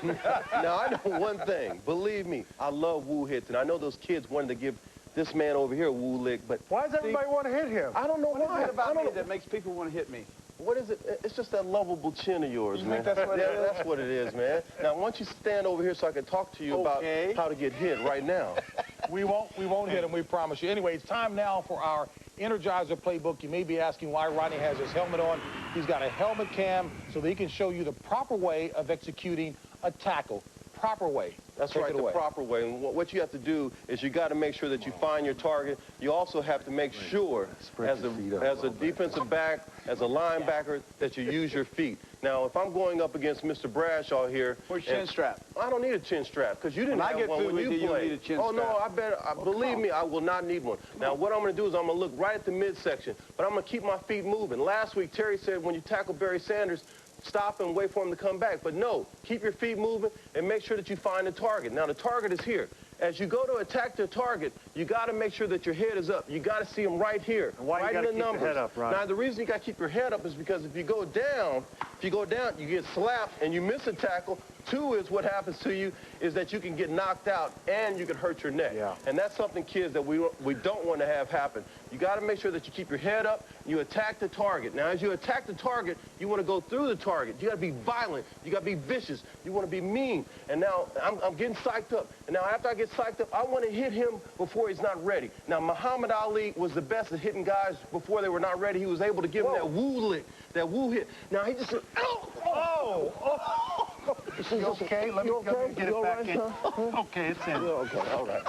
baby! Now, I know one thing. Believe me, I love woo hits, and I know those kids wanted to give this man over here a woo lick, but... Why does everybody want to hit him? I don't know why. What is it about me that makes people want to hit me? What is it? It's just that lovable chin of yours, man. Think that's what it is? That's what it is, man. Now, why don't you stand over here so I can talk to you about how to get hit right now? We won't hit him, we promise you. Anyway, it's time now for our Energizer playbook. You may be asking why Ronnie has his helmet on. He's got a helmet cam so that he can show you the proper way of executing a tackle. Proper way. That's right, the proper way. And what you have to do is you got to make sure that you find your target. You also have to make sure, as a defensive back, as a linebacker, that you use your feet. Now, if I'm going up against Mr. Bradshaw here... Where's your chin strap? I don't need a chin strap, because you didn't have one when you played. Need a chin strap. No, I bet, believe me, I will not need one. Now, what I'm going to do is I'm going to look right at the midsection, but I'm going to keep my feet moving. Last week, Terry said when you tackle Barry Sanders, stop and wait for him to come back. But no, keep your feet moving and make sure that you find the target. Now, the target is here. As you go to attack the target, you got to make sure that your head is up. You got to see him right here, right in the numbers. Head up, right? Now, the reason you got to keep your head up is because if you go down, you get slapped and you miss a tackle. Two is what happens to you is that you can get knocked out and you can hurt your neck. Yeah. And that's something, kids, that we don't want to have happen. You got to make sure that you keep your head up, you attack the target. Now, as you attack the target, you want to go through the target. You got to be violent. You got to be vicious. You want to be mean. And now I'm getting psyched up. And now after I get psyched up, I want to hit him before he's not ready. Now, Muhammad Ali was the best at hitting guys before they were not ready. He was able to give them that woo lick, that woo hit. Now, he just said, You okay? Let me get it back in. Okay, it's in. Okay, all right.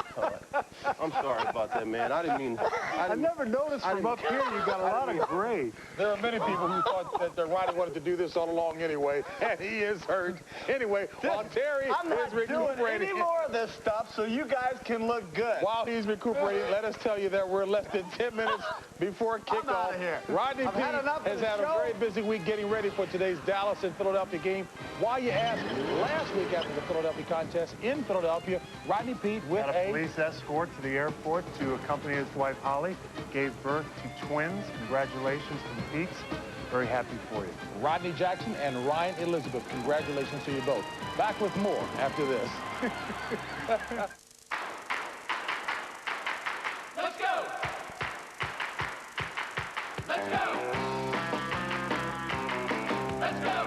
I'm sorry about that, man. I didn't mean... I never noticed from up here you got a lot of gray. There are many people who thought that Ronnie wanted to do this all along anyway, and he is hurt. Anyway, while Terry is recuperating... any more of this stuff so you guys can look good. While he's recuperating, let us tell you that we're less than 10 minutes before kickoff. Rodney P has had a very busy week getting ready for today's Dallas and Philadelphia game. Why, you ask? Last week after the Philadelphia contest in Philadelphia, Rodney Pete with a police escort to the airport to accompany his wife Holly. Gave birth to twins. Congratulations to the Petes. Very happy for you. Rodney Jackson and Ryan Elizabeth, congratulations to you both. Back with more after this. Let's go! Let's go! Let's go!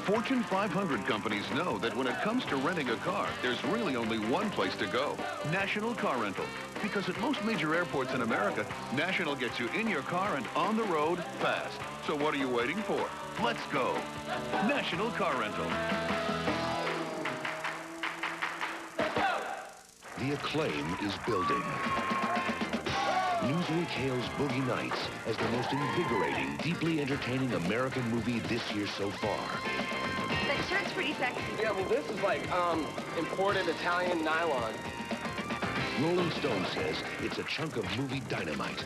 Fortune 500 companies know that when it comes to renting a car, there's really only one place to go, National Car Rental. Because at most major airports in America, National gets you in your car and on the road fast. So what are you waiting for? Let's go. National Car Rental. The acclaim is building. Newsweek hails Boogie Nights as the most invigorating, deeply entertaining American movie this year so far. That shirt's pretty sexy. Yeah, well, this is like imported Italian nylon. Rolling Stone says it's a chunk of movie dynamite.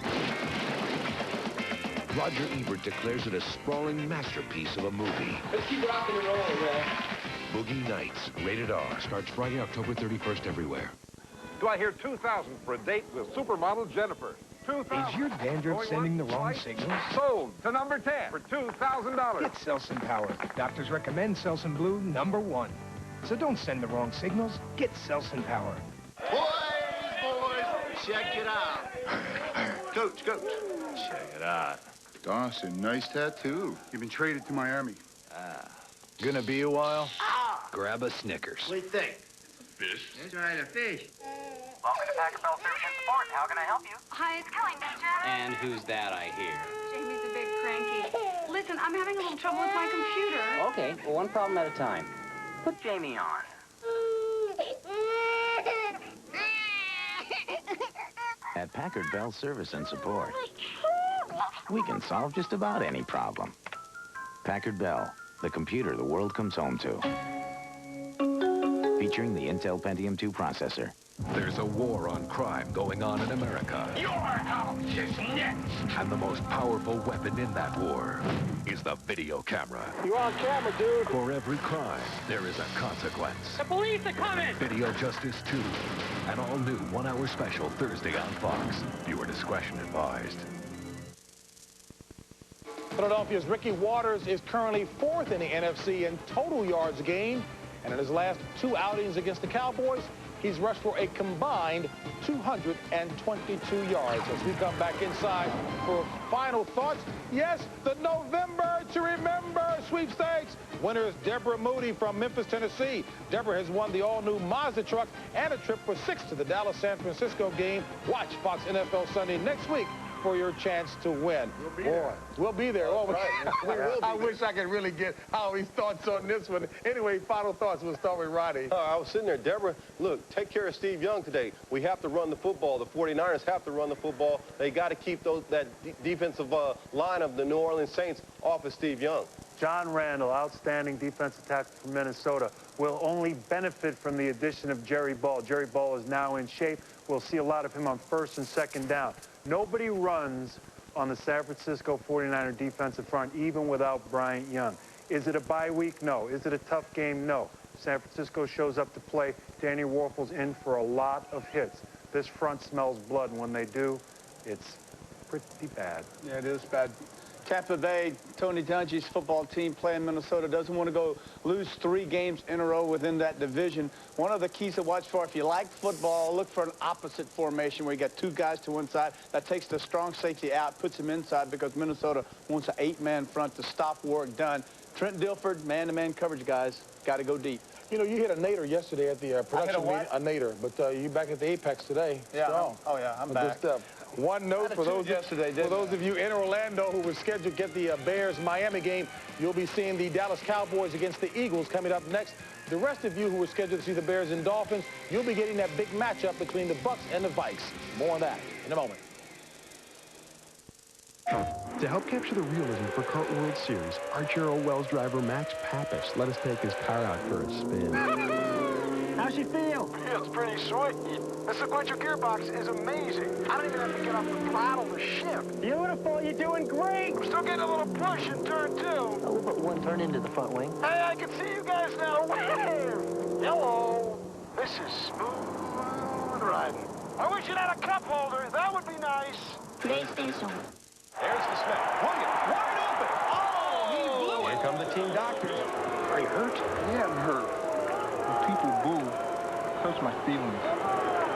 Roger Ebert declares it a sprawling masterpiece of a movie. Let's keep rocking and rolling, man. Boogie Nights, rated R, starts Friday, October 31st everywhere. Do I hear 2,000 for a date with supermodel Jennifer? 2,000. Is your dandruff sending the wrong signals? Sold to number 10 for $2,000. Get Selsun Power. Doctors recommend Selsun Blue #1. So don't send the wrong signals. Get Selsun Power. Boys, check it out. Coach. Check it out. Dawson, nice tattoo. You've been traded to Miami. Gonna be a while? Grab a Snickers. What do you think? Fish? That's right, a fish. Welcome to Packer Bell Service and Support. How can I help you? Hi, it's Kelly, Ninja. And who's that I hear? Jamie's a bit cranky. Listen, I'm having a little trouble with my computer. Okay, well, one problem at a time. Put Jamie on. At Packard Bell Service and Support, we can solve just about any problem. Packard Bell, the computer the world comes home to. Featuring the Intel Pentium 2 processor. There's a war on crime going on in America. Your house is next. And the most powerful weapon in that war is the video camera. You're on camera, dude. For every crime, there is a consequence. The police are coming. Video Justice 2. An all-new one-hour special Thursday on Fox. Viewer discretion advised. Philadelphia's Ricky Waters is currently 4th in the NFC in total yards gained. And in his last 2 outings against the Cowboys, he's rushed for a combined 222 yards. As we come back inside for final thoughts, yes, the November to Remember sweepstakes. Winner is Deborah Moody from Memphis, Tennessee. Deborah has won the all-new Mazda truck and a trip for 6 to the Dallas-San Francisco game. Watch Fox NFL Sunday next week for your chance to win. We'll be there. Oh, right. I wish I could really get Howie's thoughts on this one. Anyway, final thoughts. We'll start with Ronnie. I was sitting there, Deborah, look, take care of Steve Young today. We have to run the football. The 49ers have to run the football. They got to keep that defensive line of the New Orleans Saints off of Steve Young. John Randall, outstanding defensive tackle from Minnesota, will only benefit from the addition of Jerry Ball. Jerry Ball is now in shape. We'll see a lot of him on 1st and 2nd down. Nobody runs on the San Francisco 49er defensive front, even without Bryant Young. Is it a bye week? No. Is it a tough game? No. San Francisco shows up to play. Danny Warfel's in for a lot of hits. This front smells blood, and when they do, it's pretty bad. Yeah, it is bad. Tampa Bay, Tony Dungy's football team playing Minnesota, doesn't want to go lose 3 games in a row within that division. One of the keys to watch for, if you like football, look for an opposite formation where you got 2 guys to one side. That takes the strong safety out, puts him inside because Minnesota wants an 8-man front to stop work done. Trent Dilford, man-to-man coverage, guys. Got to go deep. You know, you hit a nader yesterday at the production meeting. A nader, but you back at the Apex today. Yeah. Oh, yeah, I'm back. Good stuff. One note for those of you in Orlando who were scheduled to get the Bears-Miami game, you'll be seeing the Dallas Cowboys against the Eagles coming up next. The rest of you who were scheduled to see the Bears and Dolphins, you'll be getting that big matchup between the Bucs and the Vikes. More on that in a moment. To help capture the realism for Kart World Series, Archero Wells driver Max Pappas let us take his car out for a spin. How's she feel? Feels pretty sweet. The sequential gearbox is amazing. I don't even have to get off the throttle to shift. Beautiful, you're doing great. I'm still getting a little push in turn 2. We'll put one turn into the front wing. Hey, I can see you guys now. Hello. This is smooth riding. I wish it had a cup holder. That would be nice. PlayStation. There's the Smith. Wide open. Oh, he blew it. Here come the team doctors. Are you hurt? Yeah, I'm hurt. When people boo, hurts my feelings.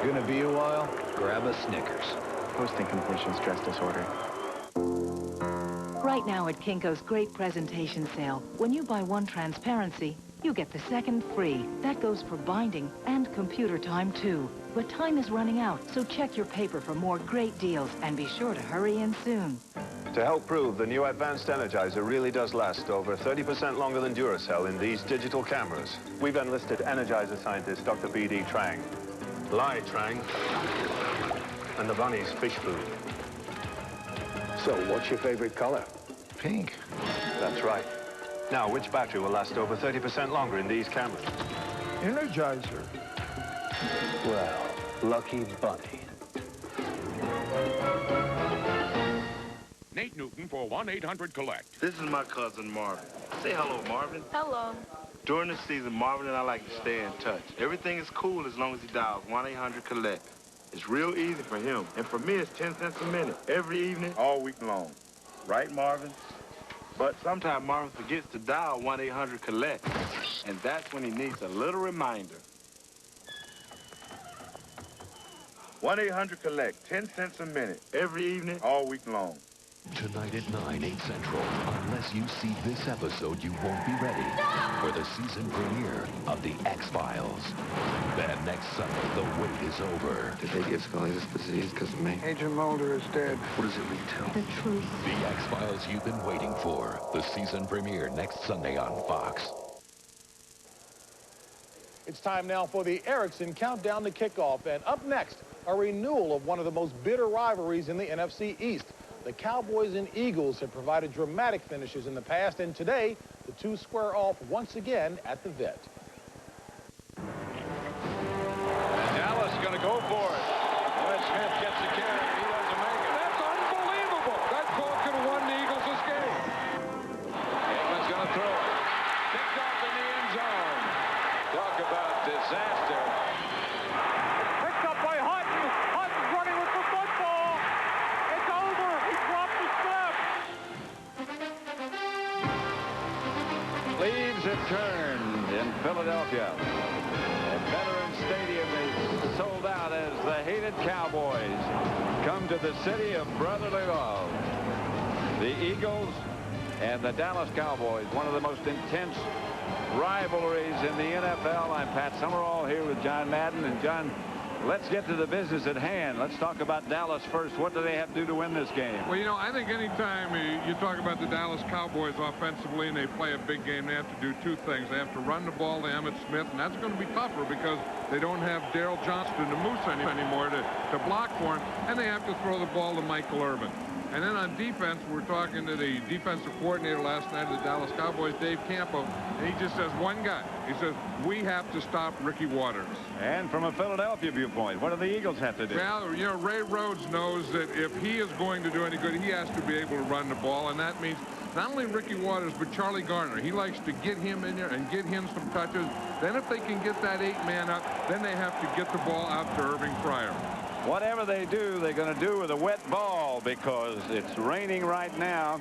Gonna be a while? Grab a Snickers. Post-incompletion stress disorder. Right now at Kinko's great presentation sale, when you buy 1 transparency, you get the 2nd free. That goes for binding and computer time, too. But time is running out, so check your paper for more great deals and be sure to hurry in soon. To help prove the new Advanced Energizer really does last over 30% longer than Duracell in these digital cameras, we've enlisted Energizer scientist Dr. B.D. Trang. Lie, Trang. And the bunny's fish food. So, what's your favorite color? Pink. That's right. Now, which battery will last over 30% longer in these cameras? Energizer. Well, lucky bunny. Nate Newton for 1-800-COLLECT. This is my cousin Marvin. Say hello, Marvin. Hello. During the season, Marvin and I like to stay in touch. Everything is cool as long as he dials 1-800-COLLECT. It's real easy for him. And for me, it's 10 cents a minute. Every evening, all week long. Right, Marvin? But sometimes Marvin forgets to dial 1-800-COLLECT. And that's when he needs a little reminder. 1-800-COLLECT, 10 cents a minute. Every evening, all week long. Tonight at 9, 8 Central. Unless you see this episode, you won't be ready for the season premiere of The X-Files. Then next Sunday, the wait is over. Did they give Scully this disease because of me? Agent Mulder is dead. What does it retell? The truth. The X-Files you've been waiting for. The season premiere next Sunday on Fox. It's time now for the Erickson Countdown to Kickoff. And up next, a renewal of one of the most bitter rivalries in the NFC East. The Cowboys and Eagles have provided dramatic finishes in the past, and today, the two square off once again at the vet. Dallas going to go for it. Boy, Smith gets the carry. He doesn't make it. That's unbelievable. That call could have won the Eagles this game. Aikman's going to throw it. Picked off in the end zone. Talk about disaster. Picked up by Hutton. Hutton's running with the football. It's over. He dropped the snap. Leaves have turned in Philadelphia. And Veterans Stadium is sold out as the hated Cowboys come to the city of brotherly love. The Eagles and the Dallas Cowboys, one of the most intense rivalries in the NFL. I'm Pat Summerall here with John Madden. And John, let's get to the business at hand. Let's talk about Dallas first. What do they have to do to win this game? Well, you know, I think anytime you talk about the Dallas Cowboys offensively and they play a big game, they have to do two things. They have to run the ball to Emmitt Smith, and that's going to be tougher because they don't have Daryl Johnston, the Moose anymore to block for him, and they have to throw the ball to Michael Irvin. And then on defense, we're talking to the defensive coordinator last night of the Dallas Cowboys, Dave Campo, and he just says one guy. He says, we have to stop Ricky Waters. And from a Philadelphia viewpoint, what do the Eagles have to do? Well, you know, Ray Rhodes knows that if he is going to do any good, he has to be able to run the ball, and that means not only Ricky Waters, but Charlie Garner. He likes to get him in there and get him some touches. Then if they can get that 8-man up, then they have to get the ball out to Irving Fryer. Whatever they do, they're going to do with a wet ball because it's raining right now.